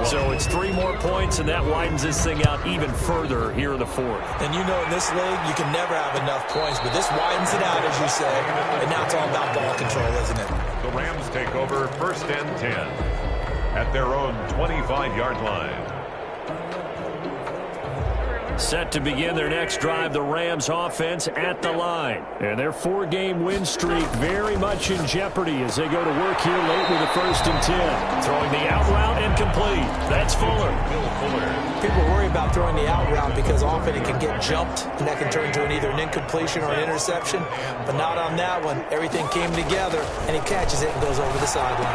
So it's 3 more points, and that widens this thing out even further here in the fourth. And you know in this league, you can never have enough points, but this widens it out, as you say. And now it's all about ball control, isn't it? The Rams take over first and 10 at their own 25-yard line. Set to begin their next drive, the Rams offense at the line. And their 4-game win streak very much in jeopardy as they go to work here late with the first and 10. Throwing the out route incomplete. That's Fuller. People worry about throwing the out route because often it can get jumped, and that can turn into either an incompletion or an interception. But not on that one. Everything came together, and he catches it and goes over the sideline.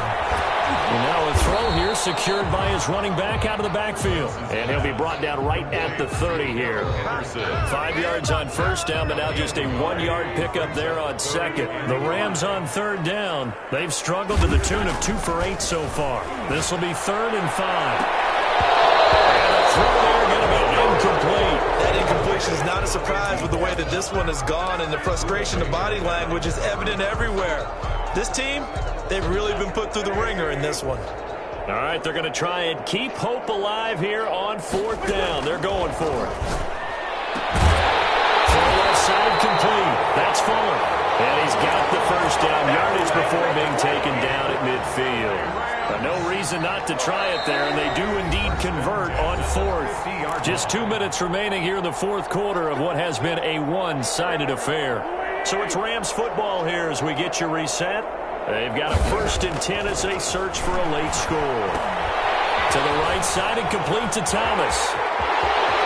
And now a throw here secured by his running back out of the backfield. And he'll be brought down right at the 30 here. 5 yards on first down, but now just a 1-yard pickup there on second. The Rams on third down. They've struggled to the tune of 2 for 8 so far. This will be 3rd and 5. And a throw there going to be incomplete. That incompletion is not a surprise with the way that this one has gone, and the frustration of body language is evident everywhere. This team, they've really been put through the ringer in this one. All right, they're going to try and keep hope alive here on 4th down. They're going for it. Throw left side complete. That's Fuller. And he's got the first down yardage before being taken down at midfield. But no reason not to try it there, and they do indeed convert on 4th. Just 2 minutes remaining here in the 4th quarter of what has been a one-sided affair. So it's Rams football here as we get you reset. They've got a 1st and 10 as they search for a late score. To the right side and complete to Thomas.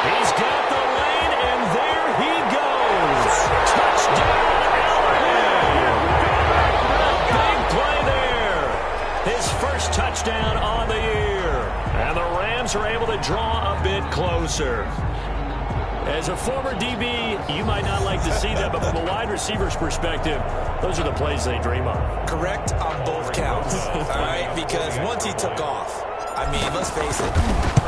He's got the lane, and there he goes. Touchdown, Allen. A big play there. His first touchdown on the year. And the Rams are able to draw a bit closer. As a former DB, you might not like to see that, but from a wide receiver's perspective, those are the plays they dream of. Correct on both counts, all right? Because once he took off, I mean, let's face it,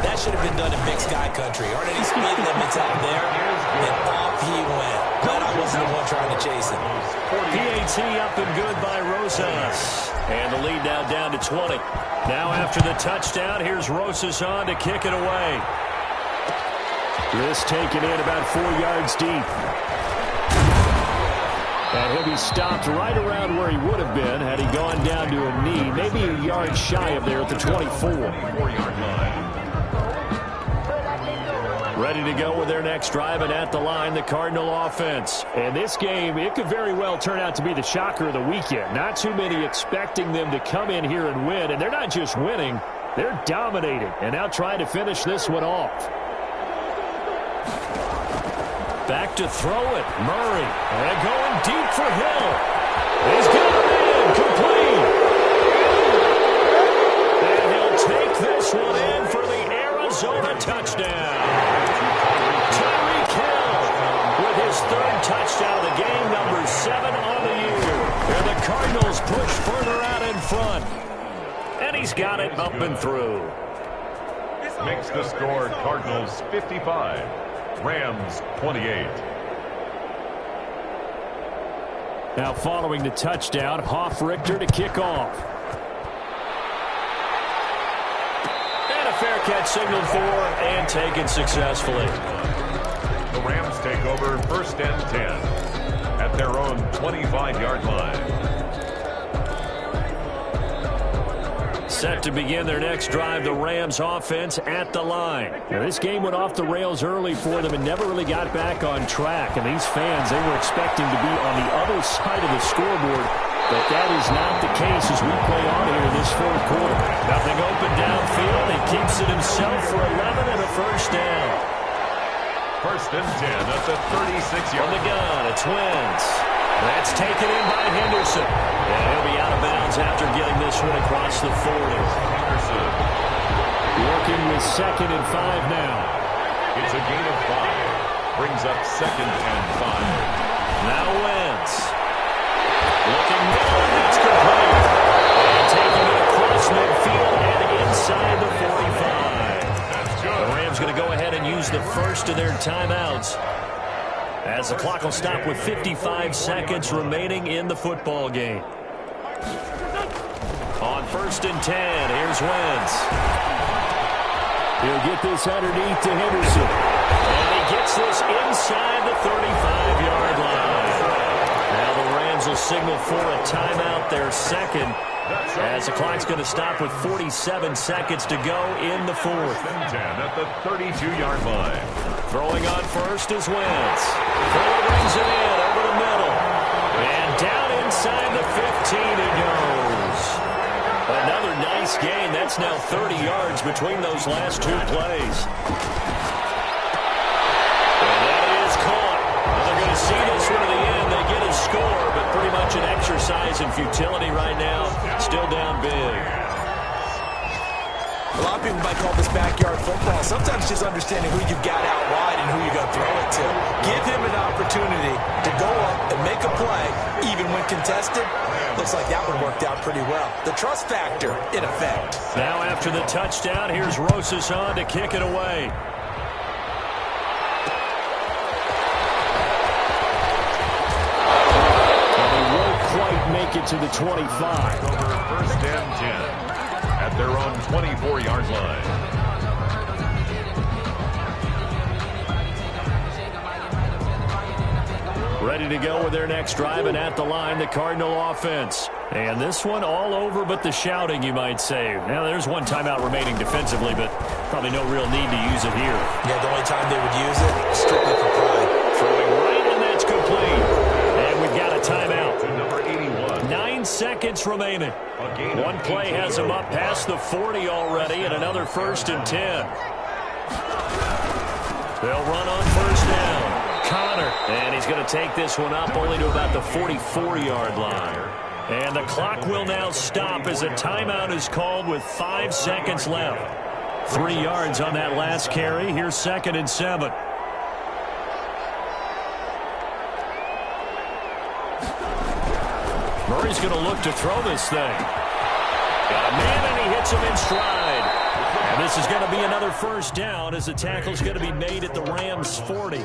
that should have been done in big sky country. Aren't any speed limits out there? And off he went. Glad I wasn't the one trying to chase him. PAT up and good by Rosas. And the lead now down to 20. Now after the touchdown, here's Rosas on to kick it away. This taken in about 4 yards deep. And he'll be stopped right around where he would have been had he gone down to a knee, maybe a yard shy of there at the 24. 4-yard line. Ready to go with their next drive, and at the line, the Cardinal offense. And this game, it could very well turn out to be the shocker of the weekend. Not too many expecting them to come in here and win, and they're not just winning, they're dominating, and now trying to finish this one off. Back to throw it, Murray, and going deep for Hill. He's got it in, complete. And he'll take this one in for the Arizona touchdown. Tyreek Hill with his third touchdown of the game, number 7 on the year. And the Cardinals push further out in front. And he's got it up and through. Makes the score Cardinals 55. Rams 28. Now following the touchdown, Hoff-Richter to kick off. And a fair catch signaled for and taken successfully. The Rams take over 1st and 10 at their own 25-yard line. Set to begin their next drive, the Rams offense at the line. Now, this game went off the rails early for them and never really got back on track. And these fans, they were expecting to be on the other side of the scoreboard, but that is not the case as we play on here in this fourth quarter. Nothing open downfield. He keeps it himself for 11 and a first down. 1st and 10 at the 36-yard line. On the gun, it's Wentz. That's taken in by Henderson. And he'll be out of bounds after getting this one across the 40. Henderson. Working with 2nd and 5 now. It's a gain of 5. Brings up 2nd and 5. Now Wentz. Looking middle, and that's complete. And taking it across midfield and inside the 45. That's good. The Rams going to go ahead and use the first of their timeouts, as the clock will stop with 55 seconds remaining in the football game. On 1st and 10, here's Wentz. He'll get this underneath to Henderson. And he gets this inside the 35-yard line. Now the Rams will signal for a timeout, their second, as the clock's going to stop with 47 seconds to go in the fourth. 1st and 10 at the 32-yard line. Throwing on first is Wentz. Fuller brings it in over the middle. And down inside the 15 it goes. Another nice gain. That's now 30 yards between those last 2 plays. And that is caught. Well, they're going to see this one to the end. They get a score, but pretty much an exercise in futility right now. Still down big. A lot of people might call this backyard football. Sometimes just understanding who you got out wide and who you're going to throw it to. Give him an opportunity to go up and make a play, even when contested. Looks like that one worked out pretty well. The trust factor, in effect. Now after the touchdown, here's Rosas on to kick it away. And he won't quite make it to the 25. Over 1st and 10. At their own 24-yard line. Ready to go with their next drive, and at the line, the Cardinal offense. And this one all over but the shouting, you might say. Now, there's one timeout remaining defensively, but probably no real need to use it here. Yeah, the only time they would use it, strictly for pride. Throwing right, and that's complete. And we've got a timeout. To number 81. 9 seconds remaining. One play has him up past the 40 already, and another 1st and 10. They'll run on 1st down. Connor, and he's going to take this one up only to about the 44-yard line. And the clock will now stop as a timeout is called with 5 seconds left. 3 yards on that last carry. Here's 2nd and 7. Murray's going to look to throw this thing. Got a man, and he hits him in stride. And this is going to be another 1st down as the tackle's going to be made at the Rams' 40.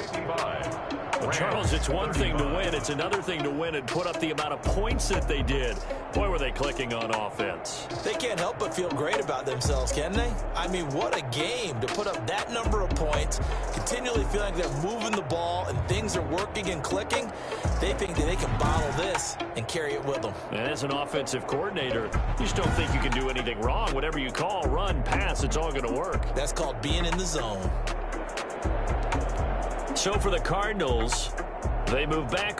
Well, Charles, it's one thing to win. It's another thing to win and put up the amount of points that they did. Boy, were they clicking on offense. They can't help but feel great about themselves, can they? I mean, what a game to put up that number of points, continually feeling like they're moving the ball and things are working and clicking. They think that they can bottle this and carry it with them. And as an offensive coordinator, you just don't think you can do anything wrong. Whatever you call, run, pass, it's all going to work. That's called being in the zone. So for the Cardinals, they move back